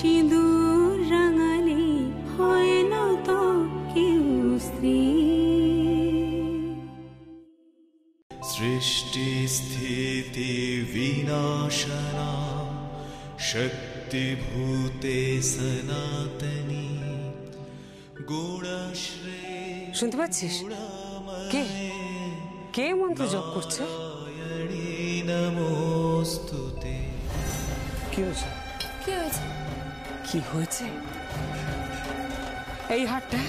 সিঁদুর রাঙালে হয় না তো কেউ স্ত্রী। সৃষ্টি স্থিতি বিনাশনা শক্তিভূতে সনাতনী গুণশ্রী। শুনতে পাচ্ছিস? কে কে মন্ত্র জপ করছে? নমোস্তুতে। কি হয়েছে? কি হয়েছে? কি হয়েছে? এই হারটা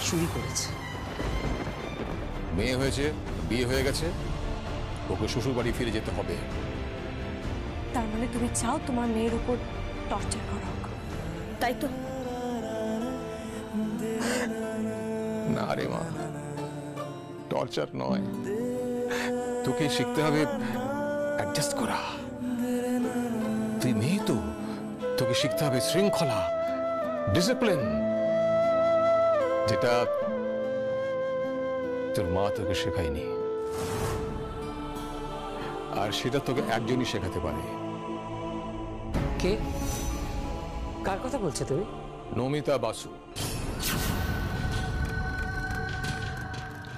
চুরি করেছে। মেয়ে হয়েছে, বিয়ে হয়ে গেছে, ওকে শ্বশুর বাড়ি ফিরে যেতে হবে। তার মানে তুমি চাও তোমার মেয়ের উপর টর্চার করা হোক, তাই তো? না রে মা, টর্চার নয়, তোকে শিখতে হবে অ্যাডজাস্ট করা। তুই মেয়ে তো, তোকে শিখতে হবে শৃঙ্খলা, ডিসিপ্লিন, যেটা তোর মা তোকে শেখায়নি। আর সেটা তোকে একজনই শেখাতে পারে। কে? কার কথা বলছো তুমি? নমিতা বাসু।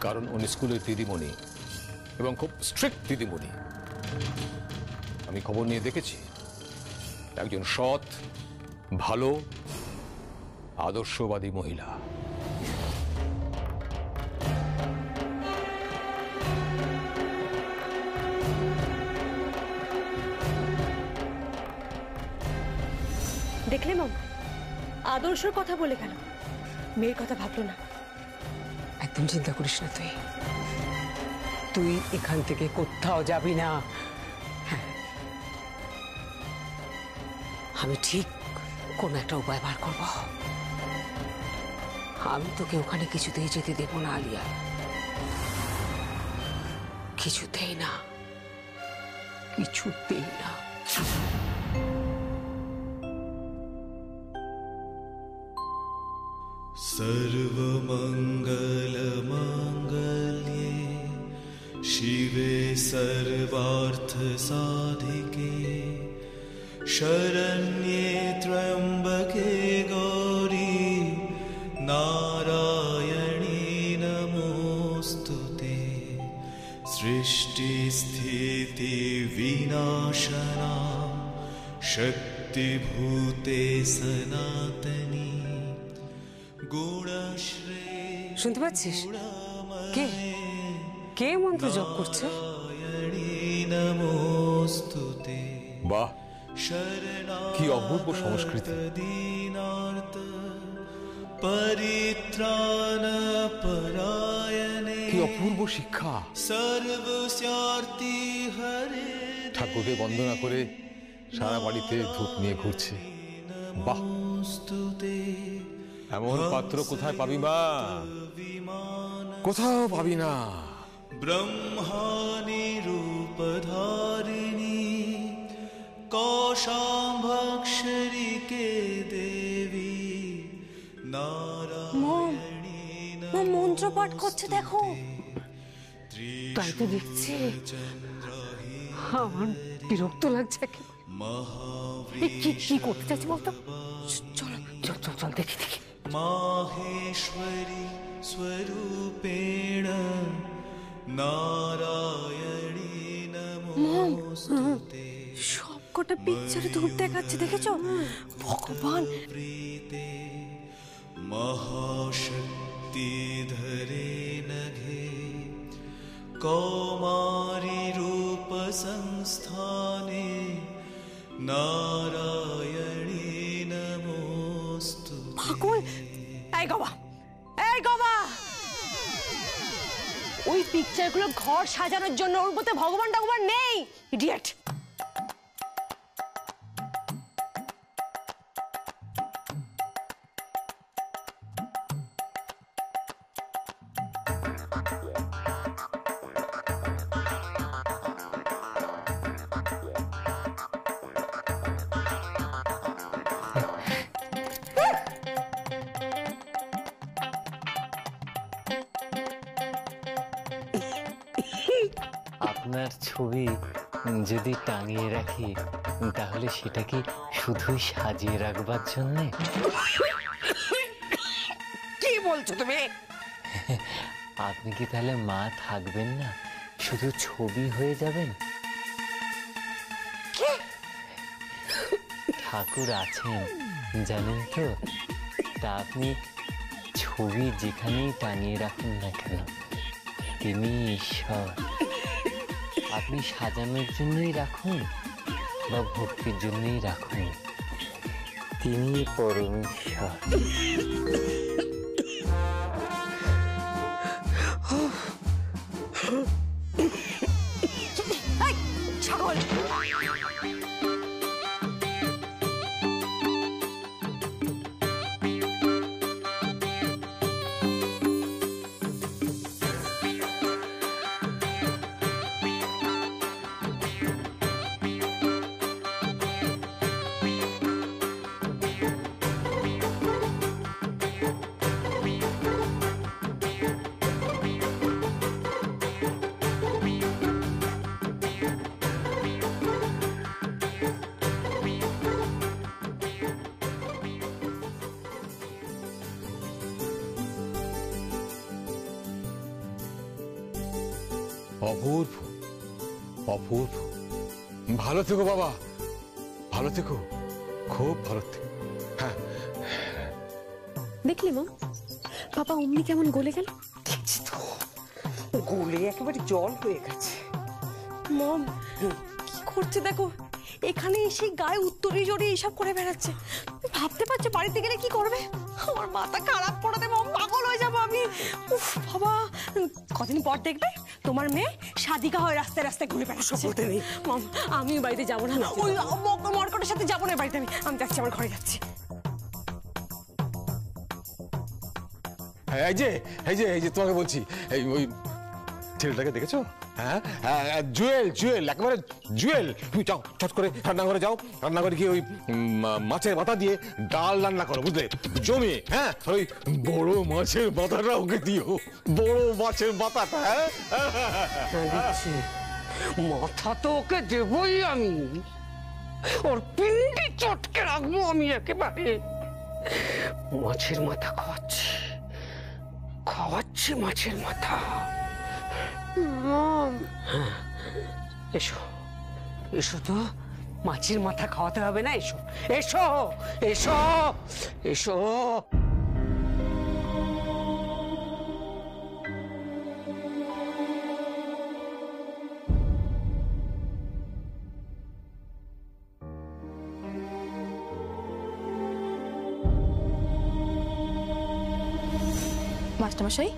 কারণ উনি স্কুলের দিদিমণি এবং খুব স্ট্রিক্ট দিদিমণি। আমি খবর নিয়ে দেখেছি, একজন সৎ, ভালো, আদর্শবাদী মহিলা। দেখলে মম, আদর্শের কথা বলে গেল, মেয়ের কথা ভাবলো না। একদম চিন্তা করিস না তুই, তুই এখান থেকে কোথাও যাবি না। হ্যাঁ, আমি ঠিক কোন একটা উপায় বার করব। আমি তোকে ওখানে কিছুতেই যেতে দেব না আলিয়া, কিছুতেই না, কিছুতেই না। सर्वमङ्गलमाङ्गल्ये शिवे सर्वार्थसाधिके शरण्ये त्र्यम्बके गौरी नारायणी नमोऽस्तुते। सृष्टिस्थिति विनाशना शक्तिभूते सनातनी गुणश्री। শুনতে পাচ্ছিস? কে কে মন্ত্র জপ করছে? নমোস্তুতে। বাহ, কি অপূর্ব সংস্কৃতি! পরিত্রাণ পরায়ণে কি অপূর্ব শিক্ষা! সর্বস্যার্তি হরে ঠাকুরকে বন্দনা করে সারা বাড়িতে ধূপ নিয়ে ঘুরছে। বাহ, এমন পাত্র কোথায় পাবি মা? কোথাও পাবি না। ব্রহ্মাণি রূপধারিণী কৌশাম্ভাক্ষরী কে দেবী নারায়ণী। মম মন্ত্র পাঠ করছে, দেখো। তাই তো দেখছি, আমার বিরক্ত লাগছে। কি করতে চাইছি বলতো? চলো চল চল চল, দেখি দেখি। মাহেশ্বরী স্বরূপেণ নারায়ণী নমোস্তুতে। সব কটা পিকচারে ধূপ দেখাচ্ছে, দেখেছো? ভগবান প্রীতে মহাশক্তি ধরে নঘে কৌমারী রূপ সংস্থানে নারায়ণী নমোস্তুতে। পাগল! এই গবা, এই গবা, ওই পিকচারগুলো ঘর সাজানোর জন্য, ওর মধ্যে ভগবান টগবান নেই, ইডিয়েট। আপনার ছবি যদি টাঙিয়ে রাখি তাহলে সেটা কি শুধুই সাজিয়ে রাখবার জন্যে? কি বলছো তুমি? আপনি কি তাহলে মা থাকবেন না, শুধু ছবি হয়ে যাবেন? ঠাকুর আছেন জানেন তো, তা আপনি ছবি যেখানেই টানিয়ে রাখুন না কেন, তিনি ঈশ্বর। আপনি সাজানোর জন্যই রাখুন বা ভক্তির জন্যই রাখুন, তিনি পরমেশ্বর। ছাগল, অপূর্ব অপূর্ব। ভালো থেকো বাবা, ভালো থেকো, খুব ভালো থেকো। হ্যাঁ, দেখলি মা বাবা অমনি কেমন গলে গেল। গলে একেবারে জল হয়ে গেছে। মম কি করছে দেখো, এখানে এসে গায়ে উত্তরে জড়িয়ে এইসব করে বেড়াচ্ছে। ভাবতে পারছে বাড়িতে গেলে কি করবে। আমার মাথা খারাপ করে দেবে, পাগল হয়ে যাবো আমি। উফ বাবা, কদিন পর দেখবে তোমার মেয়ে সাদিকা হয়ে রাস্তায় রাস্তায় ঘুরে বেড়াচ্ছে। মম আমি বাড়িতে যাবো না, ওই মরকটের সাথে যাবো না বাড়িতে। আমি যাচ্ছি, আমার ঘরে যাচ্ছি। এই যে এই যে এই যে তোমাকে বলছি, এই ওই ছেলেটাকে দেখেছো? হ্যাঁ হ্যাঁ, জুয়েল জুয়েল, একেবারে জুয়েল। তুমি যাও চট করে রান্নাঘরে যাও, রান্নাঘরে গিয়ে ওই মাছের মাথা দিয়ে ডাল রান্না করো, বুঝলে, জমিয়ে। হ্যাঁ, ওই বড় মাছের মাথাটা ওকে দিও, বড় মাছের মাথাটা। হ্যাঁ, মাথা তো ওকে দেবই আমি, ওর পিন্ডি চটকে রাখবো আমি একেবারে। মাছের মাথা খাওয়াচ্ছি, খাওয়াচ্ছি মাছের মাথা। এসো এসো তো, মাছের মাথা খাওয়াতে হবে না? এসো এসো এসো এসো। মাস্টারমশাই,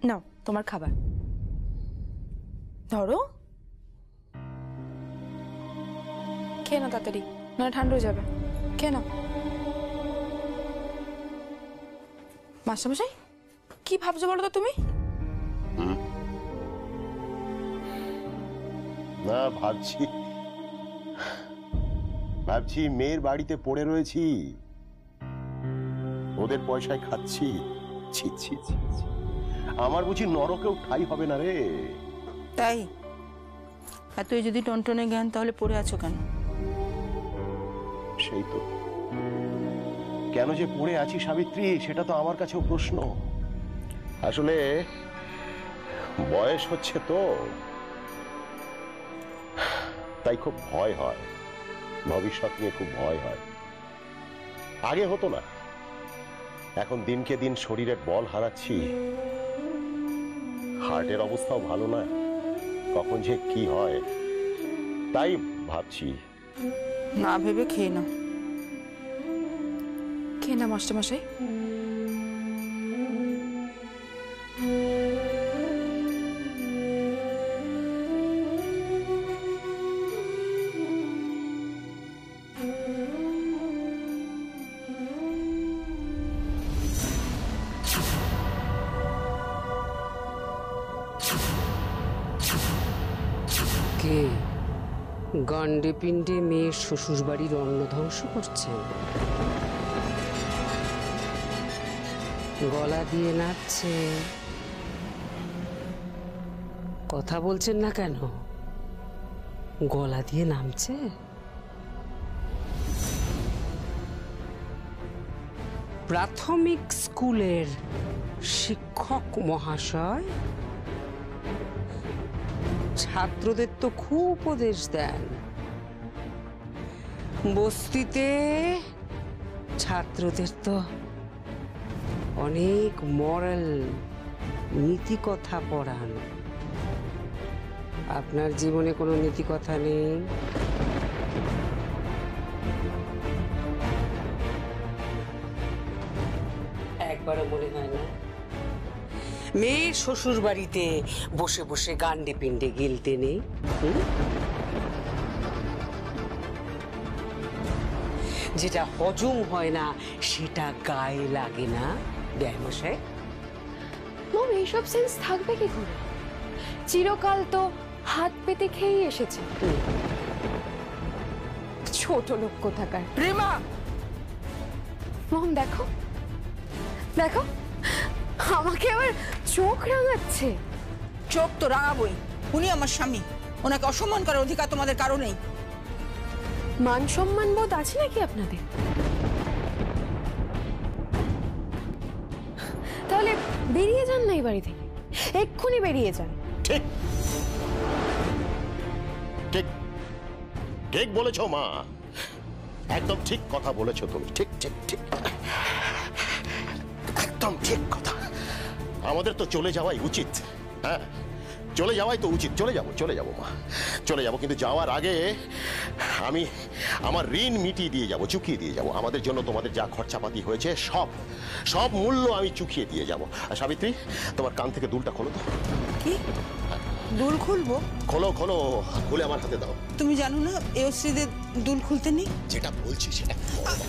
নাও তোমার খাবার। ধরো, খেয়ে নাও তাড়াতাড়ি, নাহলে ঠান্ডা হয়ে যাবে। খেয়ে নাও। মাস্টারমশাই, কি ভাবছো বলো তো তুমি? না, ভাবছি ভাবছি মেয়ের বাড়িতে পড়ে রয়েছি, ওদের পয়সায় খাচ্ছি। ছি ছি ছি, আমার বুঝি নরকেও ঠাই হবে না রে। তাই এতই যদি টনটনে জ্ঞান, তাহলে পড়ে আছো কেন? সেই তো, কেন যে পড়ে আছি সাবিত্রী, সেটা তো আমার কাছেও প্রশ্ন। আসলে বয়স হচ্ছে তো, তাই খুব ভয় হয়, ভবিষ্যৎ নিয়ে খুব ভয় হয়। আগে হতো না, এখন দিনকে দিন শরীরের বল হারাচ্ছি, হার্টের অবস্থাও ভালো না, কখন যে কি হয় তাই ভাবছি। না ভেবে খেয়ে নাও, খেয়ে না মাস্টারমশাই। কে গান্ডে পিণ্ডে মেয়ের শ্বশুর বাড়ির অন্ন ধ্বংস করছেন? গলা দিয়ে নাচছে, কথা বলছেন না কেন? গলা দিয়ে নামছে। প্রাথমিক স্কুলের শিক্ষক মহাশয় ছাত্রদের তো খুব উপদেশ দেন, বস্তিতে ছাত্রদের তো অনেক মরাল নীতি কথা পড়ান। আপনার জীবনে কোনো নীতি কথা নেই? একবারও মনে হয় না মেয়ের শ্বশুর বাড়িতে বসে বসে গান্ডে পিণ্ডে গিলতে নেই? যেটা হজম হয় না সেটা গায়ে লাগে না বেয়ামশাই? মম, এইসব সেন্স থাকবে কি করে? চিরকাল তো হাত পেতে খেয়েই এসেছে। ছোট লোক কোথাকার। প্রেমা, মম দেখো দেখো, আমাকে আবার চোখ রাঙাচ্ছে। চোখ তো রাঙাবই, উনি আমার স্বামী, ওনাকে অসম্মান করার অধিকার তোমাদের কারো নেই। মান সম্মান বোধ আছে নাকি আপনাদের? তাহলে বেরিয়ে যান না এই বাড়ি থেকে, এক্ষুনি বেরিয়ে যান। ঠিক ঠিক ঠিক বলেছো মা, একদম ঠিক কথা বলেছো তুমি। ঠিক ঠিক ঠিক, একদম ঠিক কথা। আমাদের তো চলে যাওয়াই উচিত। হ্যাঁ, চলে যাওয়াই তো উচিত। চলে যাবো মা, চলে যাবো। কিন্তু যাওয়ার আগে আমি আমার ঋণ মিটিয়ে দিয়ে যাব, চুকিয়ে দিয়ে যাব। আমাদের জন্য তোমাদের যা খরচাপাতি হয়েছে সব সব মূল্য আমি চুকিয়ে দিয়ে যাব। আর সাবিত্রী, তোমার কান থেকে দুলটা খোলো তো। কি দুল খুলবো? খোলো খোলো, খুলে আমার হাতে দাও। তুমি জানো না এই অশ্রীদের দুল খুলতে নেই? যেটা বলছি সেটা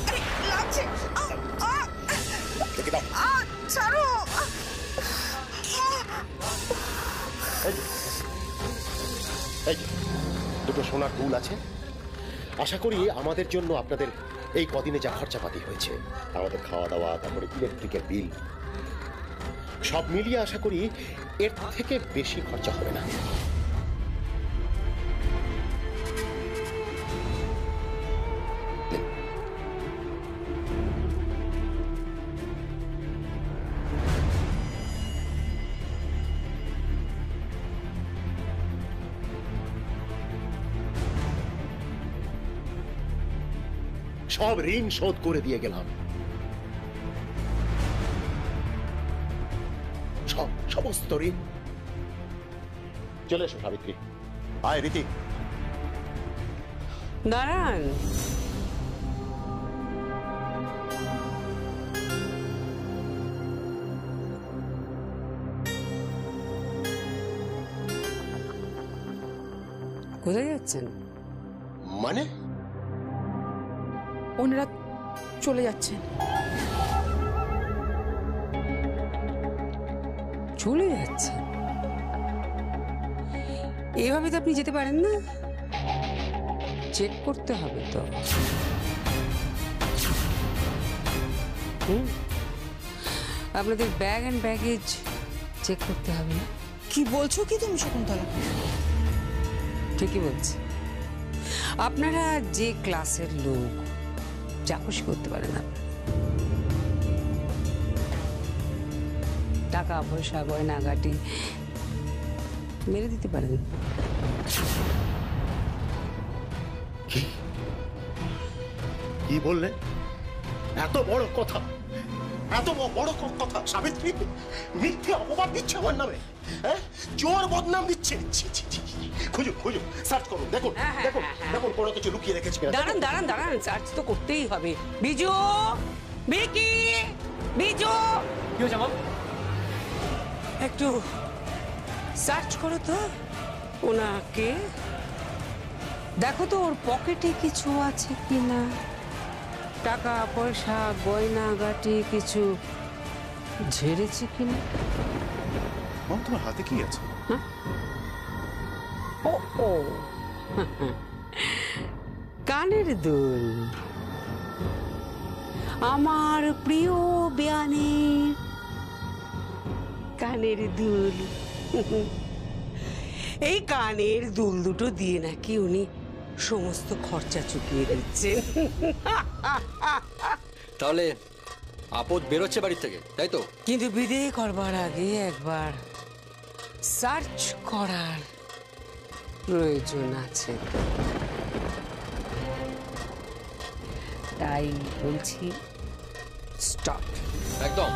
আরে লাগছে, দেখে দাও। ছাড়ো। এই যে দুটো সোনার দুল আছে। আশা করি আমাদের জন্য আপনাদের এই কদিনে যা খরচাপাতি হয়েছে, আমাদের খাওয়া দাওয়া, তারপরে ইলেকট্রিকের বিল, সব মিলিয়ে আশা করি এর থেকে বেশি খরচা হবে না। সব ঋণ শোধ করে দিয়ে গেলাম, সমস্ত ঋণ। চলে এসো সাবিত্রী। আয় রীতি। দাঁড়ান, কোথায় যাচ্ছেন? মানে? ওনারা চলে যাচ্ছেন। চলে যাচ্ছেন? এভাবে তো আপনি যেতে পারেন না, চেক করতে হবে তো। আপনাদের ব্যাগ অ্যান্ড ব্যাগেজ চেক করতে হবে না? কি বলছো কি তুমি শকুন্তলা? ঠিকই বলছি। আপনারা যে ক্লাসের লোক, যা খুশি করতে পারেন। টাকা পয়সা গয়নাগাটি মেরে দিতে পারেন। কি বললে? এত বড় কথা, এত বড় কথা সাবিত্রী! মিথ্যে অপবাদ দিচ্ছে আমার নামে, হ্যাঁ? চোর বদনাম দিচ্ছে। খুঁজুন খুঁজুন, সার্চ করুন, দেখুন দেখুন দেখুন, কোনো কিছু লুকিয়ে রেখেছে। দাঁড়ান দাঁড়ান দাঁড়ান, সার্চ তো করতেই হবে। বিজু, বিকি, বিজু, কি হয়েছে মা? একটু সার্চ করো তো ওনাকে, দেখো তো ওর পকেটে কিছু আছে কিনা, টাকা পয়সা গয়নাগাটি কিছু ঝেড়েছে কিনা। তোমার হাতে কি আছে? ও ও কানের দুল, আমার প্রিয় বেয়ানের কানের দুল। এই কানের দুল দুটো দিয়ে নাকি উনি সমস্ত খরচা চুকিয়ে দিচ্ছেন। তাহলে আপদ বেরোচ্ছে বাড়ি থেকে, তাই তো? কিন্তু বিদেয় করবার আগে একবার সার্চ করার প্রয়োজন আছে, তাই বলছি স্টপ। একদম।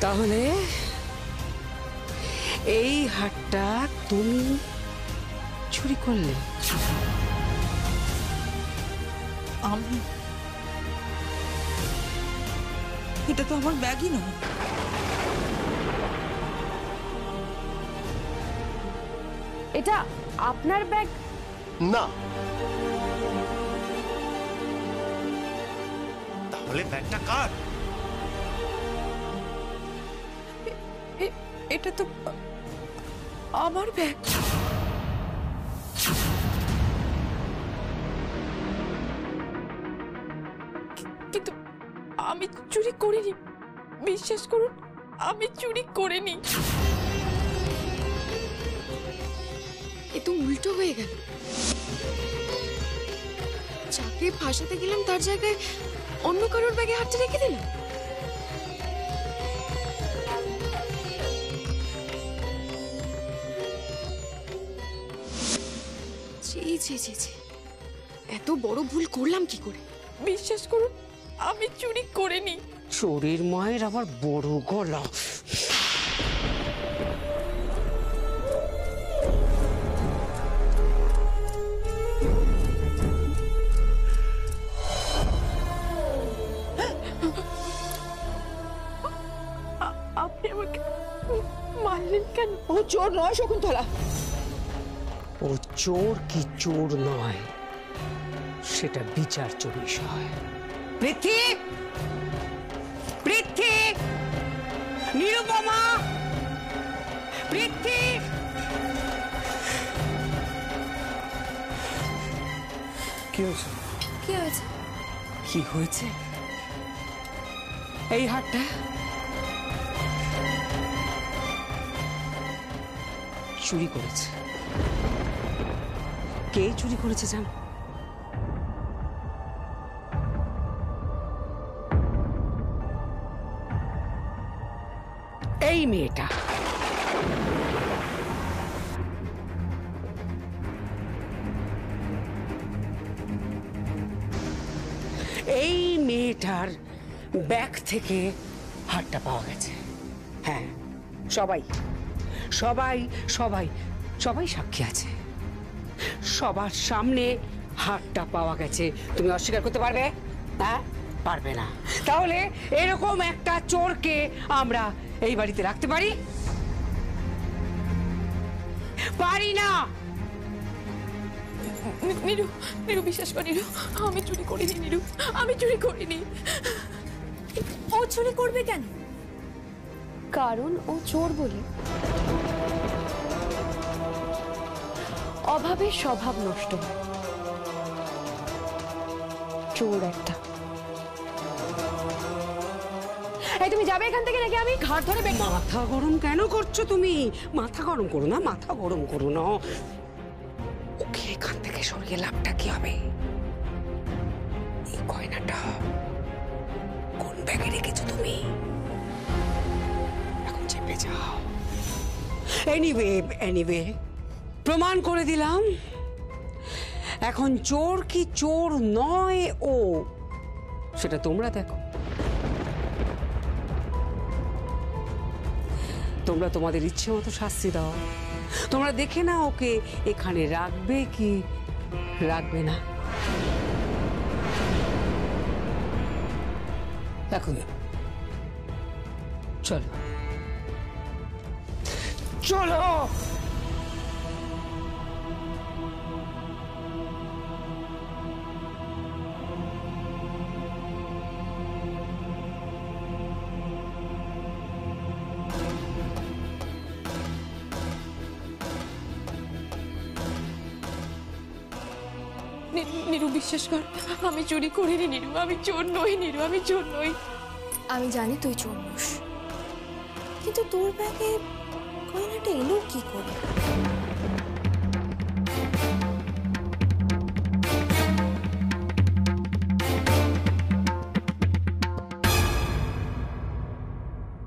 তাহলে এই হারটা তুমি চুরি করলে? আমি? এটা তো আমার ব্যাগই নয়। এটা আপনার ব্যাগ না। তাহলে ব্যাগটা কার? এটা তো আমার ব্যাগ। কিন্তু আমি চুরি করিনি, বিশ্বাস করুন, আমি চুরি করিনি। এ তো উল্টো হয়ে গেল। যাকে ফাঁসাতে গেলাম তার জায়গায় অন্য কারোর ব্যাগে হাতটা রেখে দিলাম। এত বড় ভুল করলাম কি করে? বিশ্বাস করুন, আমি চুরি করিনি। চোরের মায়ের আবার বড় গলা। আপনি আমাকে মারলেন কেন? ও চোর নয় শকুন্তলা। ও চোর কি চোর নয় সেটা বিচার্য বিষয়। পৃথ্বী, পৃথ্বী, নিরুপমা, পৃথ্বী। কি হয়েছে? কি হয়েছে? কি হয়েছে? এই হাতটা চুরি করেছে। কে চুরি করেছে জানো? এই মেয়েটা। এই মেয়েটার ব্যাগ থেকে হারটা পাওয়া গেছে। হ্যাঁ, সবাই সবাই সবাই সবাই সাক্ষী আছে। সবার সামনে হারটা পাওয়া গেছে। তুমি অস্বীকার করতে পারবে? হ্যাঁ, পারবে না। তাহলে এরকম একটা চোরকে আমরা এই বাড়িতে রাখতে পারি? পারি না। নিরু, নিরু বিশ্বাস কর নিরু, আমি চুরি করিনি। নিরু, আমি চুরি করিনি। ও চুরি করবে কেন? কারণ ও চোর বলে অভাবে স্বভাব নষ্ট হয়। চোর একটা। এই তুমি যাবে এখান থেকে নাকি আমি ঘাট ধরে মাথা গরম কেন করছো তুমি? মাথা গরম করো না, মাথা গরম করো না। ওকে এখান থেকে সরিয়ে লাভটা কি হবে? এই গয়নাটা কোন ব্যাগে রেখেছো তুমি? এখন চেপে যাও। এনিওয়ে প্রমাণ করে দিলাম। এখন চোর কি চোর নয় ও, সেটা তোমরা দেখো। তোমরা তোমাদের ইচ্ছে মতো শাস্তি দাও। তোমরা দেখে না ওকে এখানে রাখবে কি রাখবে না। এখন চলো চলো। নিরু বিশ্বাস কর, আমি চুরি করিনি নিরু, আমি চোর নই নিরু, আমি চোর নই। আমি জানি তুই চোর নস, কিন্তু তোর ব্যাগে গয়নাটা এলো কি করে?